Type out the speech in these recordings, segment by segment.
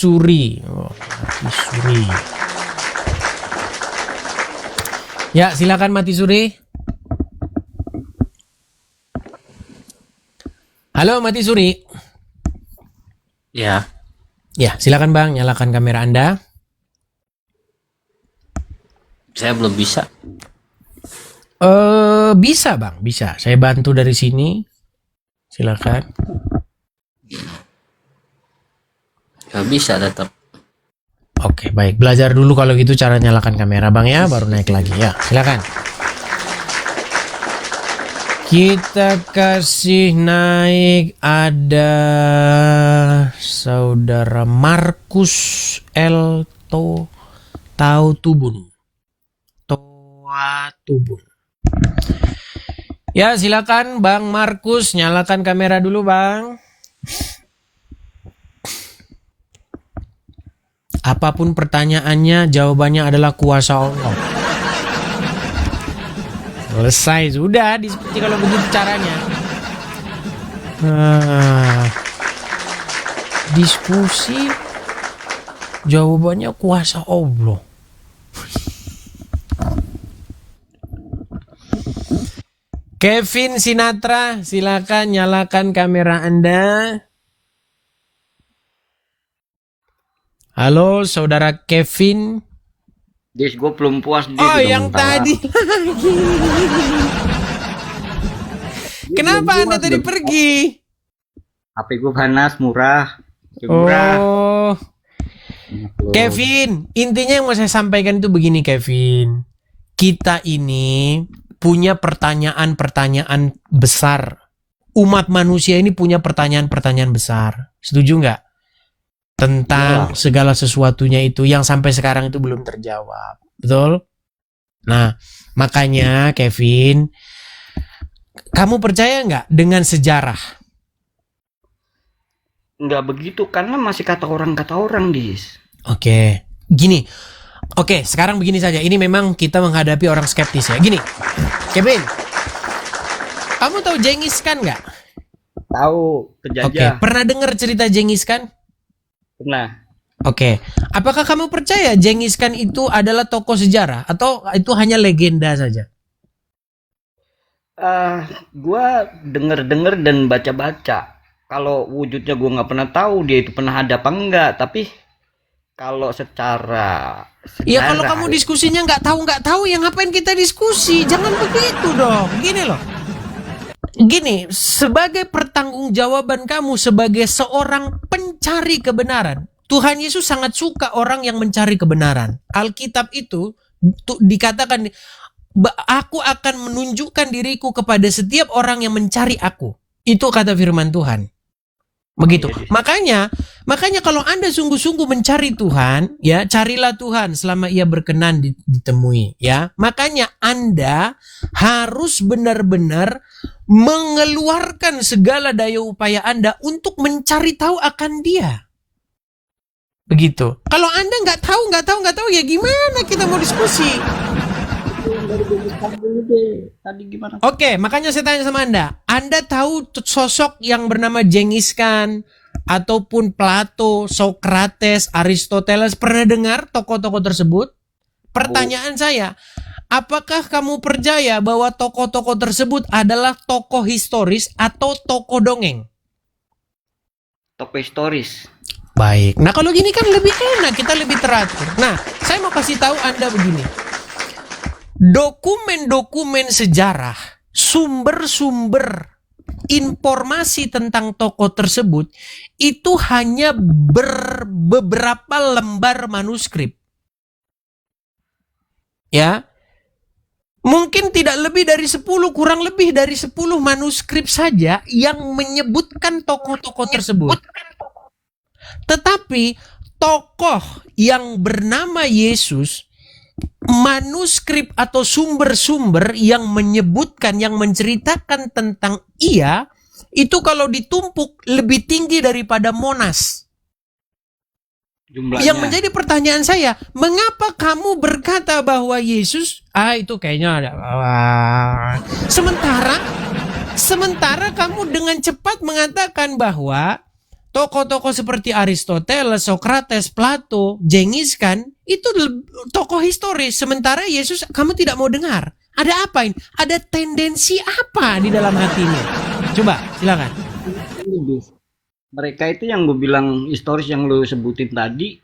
Suri. Oh, Mati Suri. Ya, silakan Mati Suri. Halo Mati Suri. Ya, Ya, silakan Bang, nyalakan kamera Anda. saya belum bisa. Bisa Bang, bisa. Saya bantu dari sini. Silakan. Gak bisa tetap. Oke, baik. Belajar dulu kalau gitu cara nyalakan kamera Bang ya, baru naik lagi ya. Silakan. Kita kasih naik ada saudara Markus Elto Tautubun. Toa Tubun. Ya, silakan Bang Markus, nyalakan kamera dulu, Bang. Apapun pertanyaannya, jawabannya adalah kuasa Allah. Selesai, sudah. Seperti kalau begitu caranya. Diskusi, jawabannya kuasa Allah. Kevin Sinatra, silakan nyalakan kamera Anda. Halo, saudara Kevin. Dis, gue belum puas Dis. Oh, yang tadi lagi. Kenapa Anda tadi pergi? HP gue panas, murah. Murah. Oh, Kevin, intinya yang mau saya sampaikan itu begini, Kevin. Kita ini punya pertanyaan-pertanyaan besar. Umat manusia ini punya pertanyaan-pertanyaan besar. Setuju nggak? Tentang segala sesuatunya itu yang sampai sekarang itu belum terjawab. Betul? Nah, makanya Kevin, kamu percaya nggak dengan sejarah? Nggak begitu, karena masih kata orang Dis. Oke, gini. Oke, sekarang begini saja. Ini memang kita menghadapi orang skeptis ya. Gini, Kevin, kamu tahu Genghis Khan nggak? Tahu, Oke, penjajah. pernah dengar cerita Genghis Khan? Pernah. Oke, apakah kamu percaya Genghis Khan itu adalah tokoh sejarah atau itu hanya legenda saja? Gue denger dan baca-baca. Kalau wujudnya gue nggak pernah tahu dia itu pernah ada apa enggak. Tapi kalau secara Ya kalau sejarah, kamu diskusinya nggak tahu ya ngapain kita diskusi? Jangan begitu dong. Gini loh. Gini, sebagai pertanggungjawaban kamu sebagai seorang pencari kebenaran, Tuhan Yesus sangat suka orang yang mencari kebenaran. Alkitab itu dikatakan, aku akan menunjukkan diriku kepada setiap orang yang mencari aku. Itu kata firman Tuhan. Begitu. Makanya kalau Anda sungguh-sungguh mencari Tuhan, ya, carilah Tuhan selama Ia berkenan ditemui, ya. Makanya Anda harus benar-benar mengeluarkan segala daya upaya Anda untuk mencari tahu akan Dia. Begitu. Kalau Anda nggak tahu, ya gimana kita mau diskusi? Tadi gimana? Oke, makanya saya tanya sama Anda. Anda tahu sosok yang bernama Genghis Khan ataupun Plato, Socrates, Aristoteles, pernah dengar tokoh-tokoh tersebut? Pertanyaan saya, apakah kamu percaya bahwa tokoh-tokoh tersebut adalah tokoh historis atau tokoh dongeng? Tokoh historis. Baik. Nah, kalau gini kan lebih enak, kita lebih teratur. Nah, saya mau kasih tahu Anda begini. Dokumen-dokumen sejarah, sumber-sumber informasi tentang tokoh tersebut itu hanya beberapa lembar manuskrip. Ya. Mungkin tidak lebih dari 10, kurang lebih dari 10 manuskrip saja yang menyebutkan tokoh-tokoh tersebut. Tetapi tokoh yang bernama Yesus, manuskrip atau sumber-sumber yang menyebutkan, yang menceritakan tentang Ia, itu kalau ditumpuk lebih tinggi daripada Monas. Jumlahnya. Yang menjadi pertanyaan saya, mengapa kamu berkata bahwa Yesus, itu kayaknya ada. Sementara kamu dengan cepat mengatakan bahwa Tokoh-tokoh seperti Aristoteles, Socrates, Plato, Genghis Khan itu tokoh historis. Sementara Yesus kamu tidak mau dengar. Ada apa ini? Ada tendensi apa di dalam hatinya? Coba silakan. Mereka itu yang gue bilang historis yang lo sebutin tadi,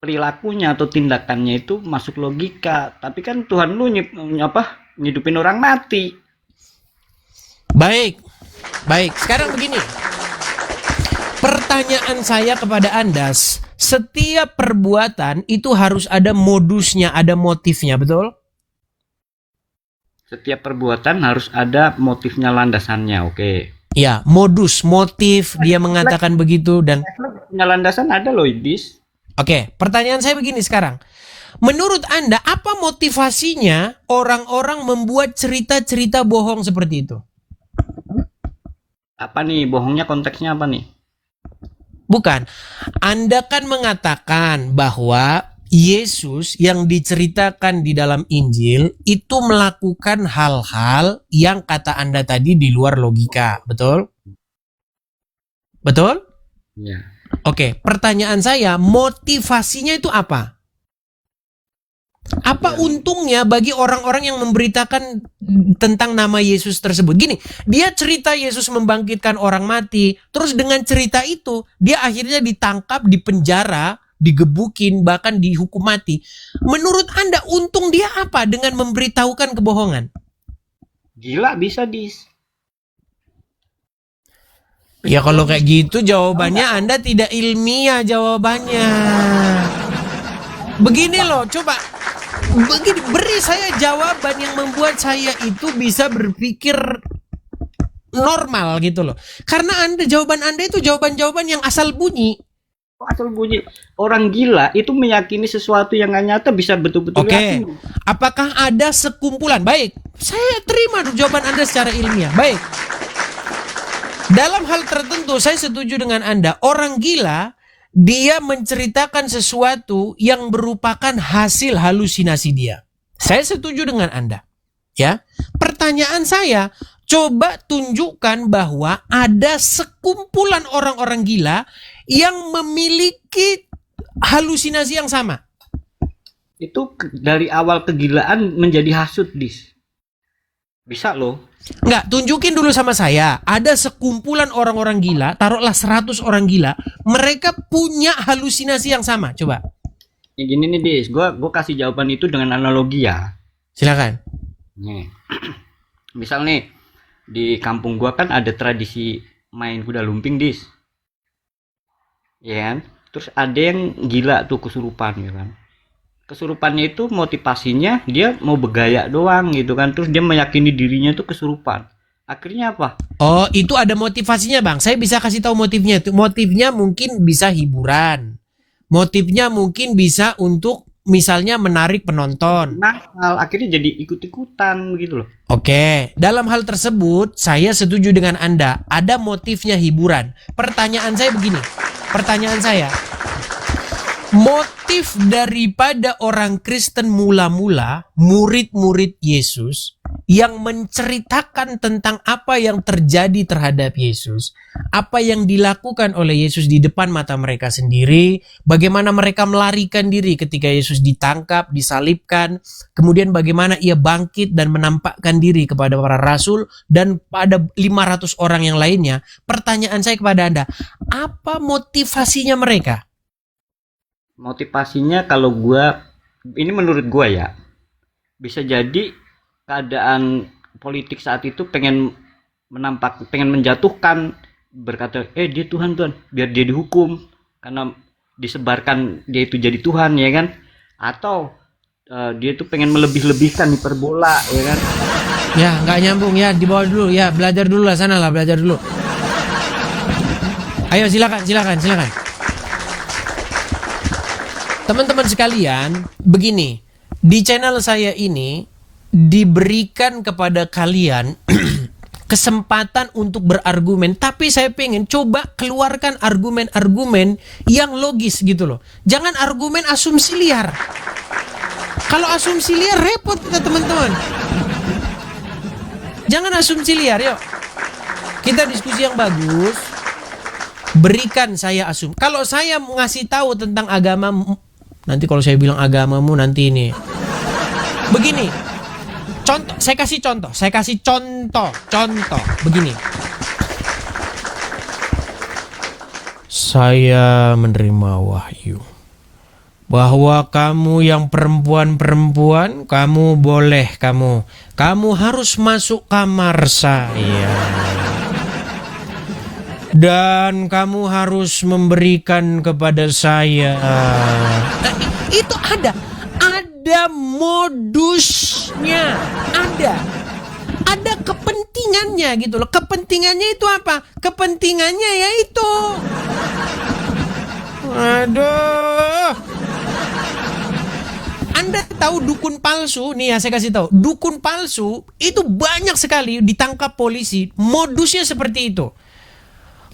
perilakunya atau tindakannya itu masuk logika. Tapi kan Tuhan lu nyidupin orang mati. Baik. Sekarang begini. Pertanyaan saya kepada Anda, setiap perbuatan itu harus ada modusnya, ada motifnya, betul? Setiap perbuatan harus ada motifnya, landasannya, oke. Ya, modus, motif, dia mengatakan begitu dan... Punya landasan ada loh, Idis. Oke, pertanyaan saya begini sekarang. Menurut Anda, apa motivasinya orang-orang membuat cerita-cerita bohong seperti itu? Apa nih, bohongnya konteksnya apa nih? Bukan. Anda kan mengatakan bahwa Yesus yang diceritakan di dalam Injil itu melakukan hal-hal yang kata Anda tadi di luar logika. Betul? Betul? Ya. Oke, pertanyaan saya, motivasinya itu apa? Apa untungnya bagi orang-orang yang memberitakan tentang nama Yesus tersebut? Gini, dia cerita Yesus membangkitkan orang mati, terus dengan cerita itu, dia akhirnya ditangkap, dipenjara, digebukin, bahkan dihukum mati. Menurut Anda, untung dia apa dengan memberitahukan kebohongan? Gila bisa, Dis. Ya kalau kayak gitu jawabannya Anda tidak ilmiah jawabannya. Begini loh, coba beri saya jawaban yang membuat saya itu bisa berpikir normal gitu loh. Karena jawaban Anda itu jawaban-jawaban yang asal bunyi. Asal bunyi. Orang gila itu meyakini sesuatu yang nggak nyata bisa betul-betul yakin. Apakah ada sekumpulan? Baik, saya terima jawaban Anda secara ilmiah. Baik. Dalam hal tertentu saya setuju dengan Anda. Orang gila dia menceritakan sesuatu yang merupakan hasil halusinasi dia. Saya setuju dengan Anda. Ya. Pertanyaan saya, coba tunjukkan bahwa ada sekumpulan orang-orang gila yang memiliki halusinasi yang sama. Itu dari awal kegilaan menjadi hasut, Dis. Bisa loh. Enggak, tunjukin dulu sama saya. Ada sekumpulan orang-orang gila, taruhlah 100 orang gila, mereka punya halusinasi yang sama. Coba. Ya gini nih, Dis. Gue kasih jawaban itu dengan analogi ya. Silakan. Nih. Misal nih, di kampung gua kan ada tradisi main kuda lumping, Dis. Ya kan? Terus ada yang gila tuh kesurupan ya kan. Kesurupannya itu motivasinya dia mau bergaya doang gitu kan. Terus dia meyakini dirinya tuh kesurupan. Akhirnya apa? Oh, itu ada motivasinya, Bang. Saya bisa kasih tahu motifnya. Motifnya mungkin bisa hiburan. Motifnya mungkin bisa untuk misalnya menarik penonton. Nah, akhirnya jadi ikut-ikutan begitu loh. Oke, dalam hal tersebut saya setuju dengan Anda. Ada motifnya hiburan. Pertanyaan saya begini. Motif daripada orang Kristen mula-mula, murid-murid Yesus yang menceritakan tentang apa yang terjadi terhadap Yesus, apa yang dilakukan oleh Yesus di depan mata mereka sendiri, bagaimana mereka melarikan diri ketika Yesus ditangkap, disalibkan, kemudian bagaimana ia bangkit dan menampakkan diri kepada para rasul dan pada 500 orang yang lainnya. Pertanyaan saya kepada Anda, apa motivasinya mereka? Motivasinya kalau ini menurut gua ya, bisa jadi keadaan politik saat itu pengen menjatuhkan, berkata dia Tuhan, biar dia dihukum karena disebarkan dia itu jadi Tuhan ya kan, atau dia tuh pengen melebih-lebihkan hiperbola ya kan. Ya nggak nyambung ya, dibawa dulu ya, belajar dulu lah, sana lah belajar dulu. Ayo silakan. Teman-teman sekalian, begini, di channel saya ini diberikan kepada kalian kesempatan untuk berargumen, tapi saya pengen coba keluarkan argumen-argumen yang logis gitu loh. Jangan argumen asumsi liar. Kalau asumsi liar repot kita teman-teman. Jangan asumsi liar, yuk. Kita diskusi yang bagus. Berikan saya asum. Kalau saya ngasih tahu tentang agamamu, nanti kalau saya bilang agamamu nanti ini. Begini. Contoh, saya kasih contoh. Begini. Saya menerima wahyu bahwa kamu yang perempuan, kamu harus masuk kamar saya. Dan kamu harus memberikan kepada saya. Nah, itu ada modusnya, ada kepentingannya gitu loh. Kepentingannya itu apa? Kepentingannya yaitu, aduh, Anda tahu dukun palsu nih ya, saya kasih tahu. Dukun palsu itu banyak sekali ditangkap polisi. Modusnya seperti itu.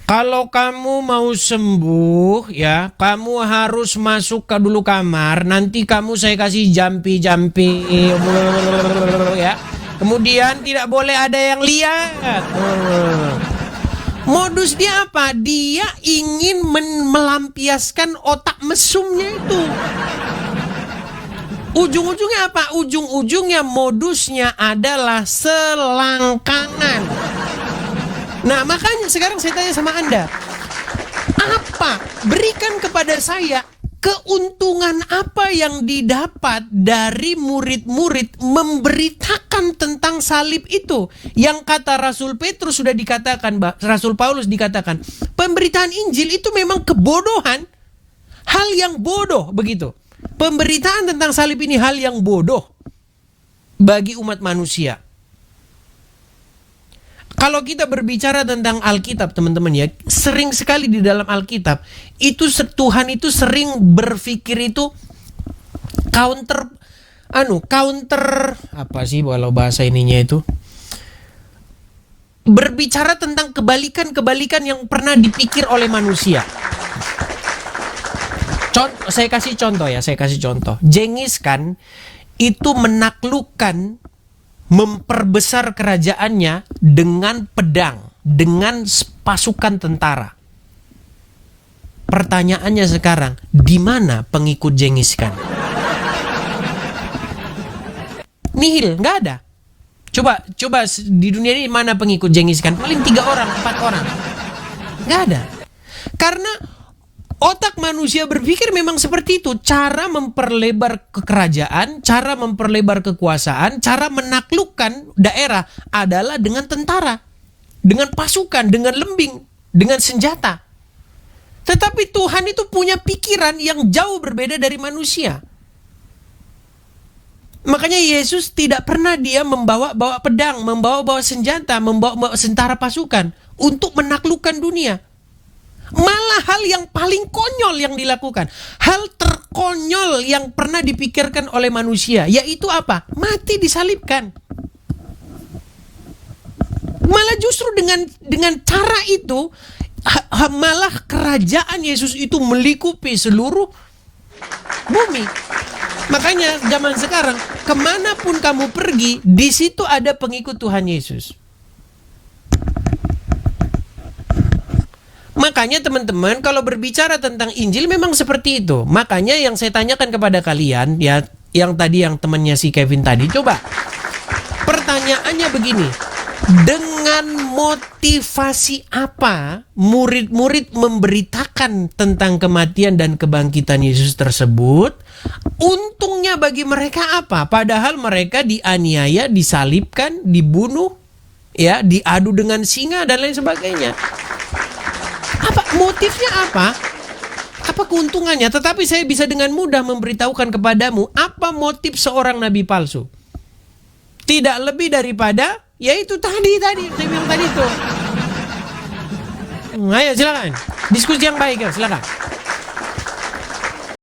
Kalau kamu mau sembuh ya, kamu harus masuk ke dulu kamar. Nanti saya kasih jampi ya. Kemudian tidak boleh ada yang lihat. Modus dia apa? Dia ingin melampiaskan otak mesumnya itu. Ujung-ujungnya apa? Ujung-ujungnya modusnya adalah selangkangan. Nah, makanya sekarang saya tanya sama Anda, berikan kepada saya keuntungan apa yang didapat dari murid-murid memberitakan tentang salib itu? Yang kata Rasul Petrus sudah dikatakan, Rasul Paulus dikatakan, pemberitaan Injil itu memang kebodohan, hal yang bodoh begitu. Pemberitaan tentang salib ini hal yang bodoh bagi umat manusia. Kalau kita berbicara tentang Alkitab, teman-teman ya, sering sekali di dalam Alkitab itu Tuhan itu sering berpikir itu counter apa sih kalau bahasa ininya itu? Berbicara tentang kebalikan-kebalikan yang pernah dipikir oleh manusia. Saya kasih contoh. Jengis Khan itu menaklukkan, memperbesar kerajaannya dengan pedang, dengan pasukan tentara. Pertanyaannya sekarang, di mana pengikut Jengis Khan? Nihil, nggak ada. Coba di dunia ini mana pengikut Jengis Khan? Paling 3 orang, 4 orang. Nggak ada. Karena otak manusia berpikir memang seperti itu. Cara memperlebar kerajaan, cara memperlebar kekuasaan, cara menaklukkan daerah adalah dengan tentara, dengan pasukan, dengan lembing, dengan senjata. Tetapi Tuhan itu punya pikiran yang jauh berbeda dari manusia. Makanya Yesus tidak pernah dia membawa pedang, membawa senjata, membawa tentara pasukan untuk menaklukkan dunia. Malah hal yang paling konyol yang dilakukan, hal terkonyol yang pernah dipikirkan oleh manusia, yaitu apa? Mati disalibkan. Malah justru dengan cara itu, malah kerajaan Yesus itu melingkupi seluruh bumi. Makanya zaman sekarang, kemanapun kamu pergi, di situ ada pengikut Tuhan Yesus. Makanya teman-teman, kalau berbicara tentang Injil memang seperti itu. Makanya yang saya tanyakan kepada kalian, ya, yang temannya si Kevin tadi, coba pertanyaannya begini, dengan motivasi apa murid-murid memberitakan tentang kematian dan kebangkitan Yesus tersebut? Untungnya bagi mereka apa? Padahal mereka dianiaya, disalibkan, dibunuh, ya, diadu dengan singa dan lain sebagainya. Motifnya apa? Apa keuntungannya? Tetapi saya bisa dengan mudah memberitahukan kepadamu apa motif seorang nabi palsu. Tidak lebih daripada yaitu tadi saya bilang tadi itu. Ayo silakan. Diskusi yang baik ya, silakan.